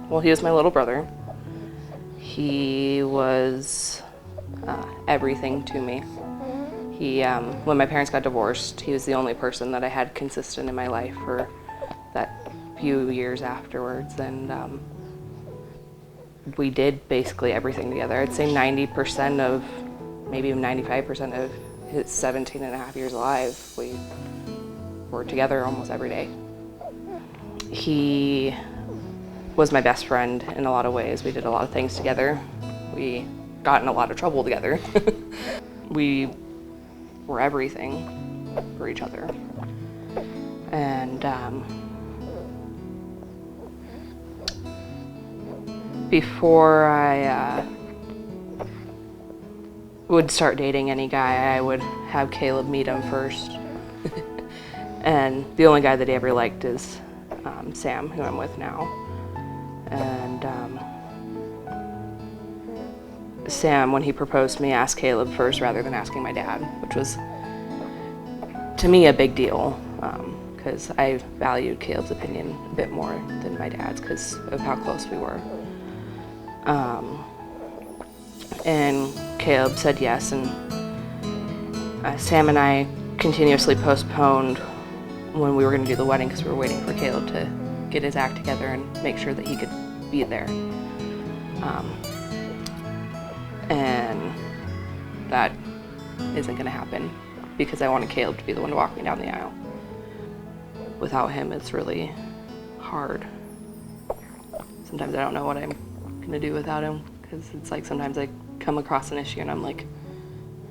Well, he was my little brother. He was everything to me. When my parents got divorced, he was the only person that I had consistent in my life for that few years afterwards, and we did basically everything together. I'd say 90% of, maybe even 95% of his 17 and a half years alive, we were together almost every day. He was my best friend in a lot of ways. We did a lot of things together. We got in a lot of trouble together. We were everything for each other. And before I would start dating any guy, I would have Caleb meet him first. And the only guy that he ever liked is Sam, who I'm with now. And Sam, when he proposed to me, asked Caleb first rather than asking my dad, which was, to me, a big deal, because I valued Caleb's opinion a bit more than my dad's because of how close we were. And Caleb said yes, and Sam and I continuously postponed when we were going to do the wedding because we were waiting for Caleb to get his act together and make sure that he could be there. And that isn't going to happen because I wanted Caleb to be the one to walk me down the aisle. Without him, it's really hard. Sometimes I don't know what I'm going to do without him because it's like sometimes I come across an issue and I'm like,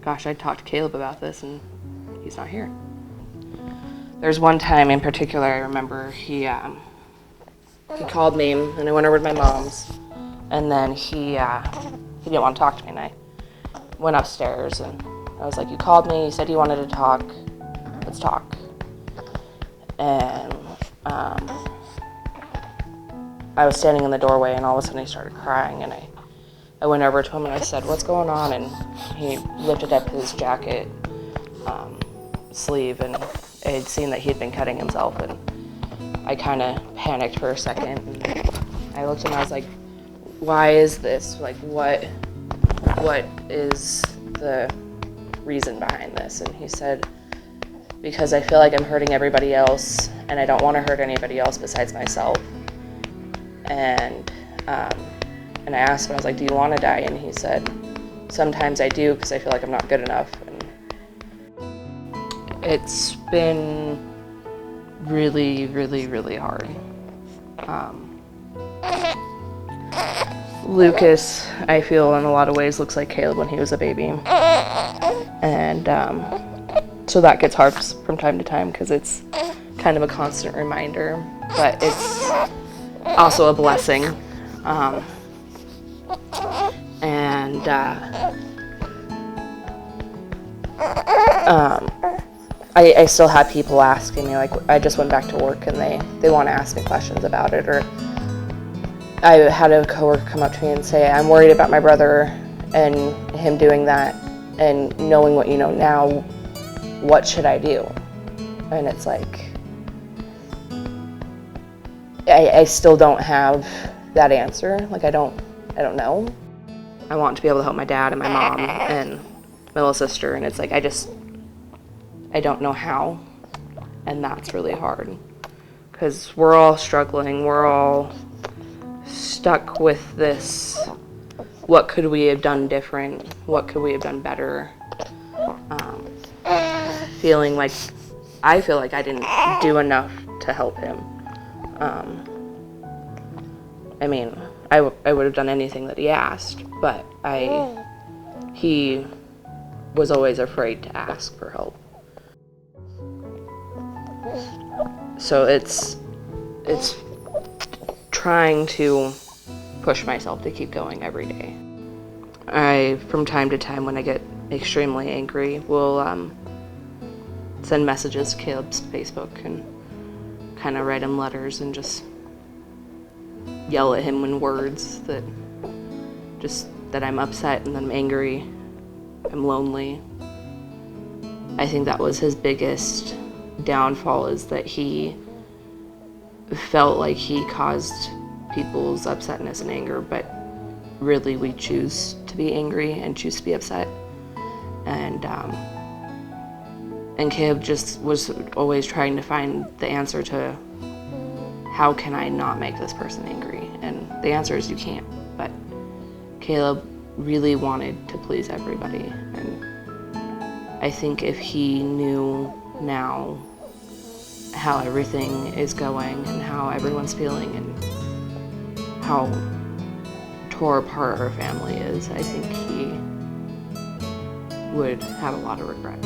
gosh, I talked to Caleb about this and he's not here. There's one time in particular I remember he called me and I went over to my mom's, and then he didn't want to talk to me, and I went upstairs and I was like, you called me, you said you wanted to talk, let's talk. And I was standing in the doorway and all of a sudden he started crying, and I went over to him and I said, what's going on? And he lifted up his jacket sleeve, and I had seen that he had been cutting himself, and I kind of panicked for a second. And I looked at him and I was like, why is this? Like, what is the reason behind this? And he said, because I feel like I'm hurting everybody else, and I don't want to hurt anybody else besides myself. And I asked him, I was like, do you want to die? And he said, sometimes I do because I feel like I'm not good enough. And it's been really, really, really hard. Lucas, I feel in a lot of ways, looks like Caleb when he was a baby. And so that gets hard from time to time because it's kind of a constant reminder, but it's also a blessing. I still have people asking me, like, I just went back to work and they want to ask me questions about it, or I had a coworker come up to me and say, I'm worried about my brother and him doing that, and knowing what you know now, what should I do? And it's like, I still don't have that answer. Like, I don't know. I want to be able to help my dad and my mom and my little sister, and it's like, I don't know how, and that's really hard because we're all struggling. We're all stuck with this, what could we have done different? What could we have done better? Feeling like, I feel like I didn't do enough to help him. I mean, I would have done anything that he asked, but he was always afraid to ask for help. So it's trying to push myself to keep going every day. I, from time to time, when I get extremely angry, will send messages to Caleb's Facebook and kind of write him letters and just yell at him in words that I'm upset and that I'm angry, I'm lonely. I think that was his biggest downfall, is that he felt like he caused people's upsetness and anger, but really we choose to be angry and choose to be upset. And Caleb just was always trying to find the answer to how can I not make this person angry? And the answer is you can't. But Caleb really wanted to please everybody. And I think if he knew now how everything is going and how everyone's feeling and how tore apart our family is, I think he would have a lot of regret.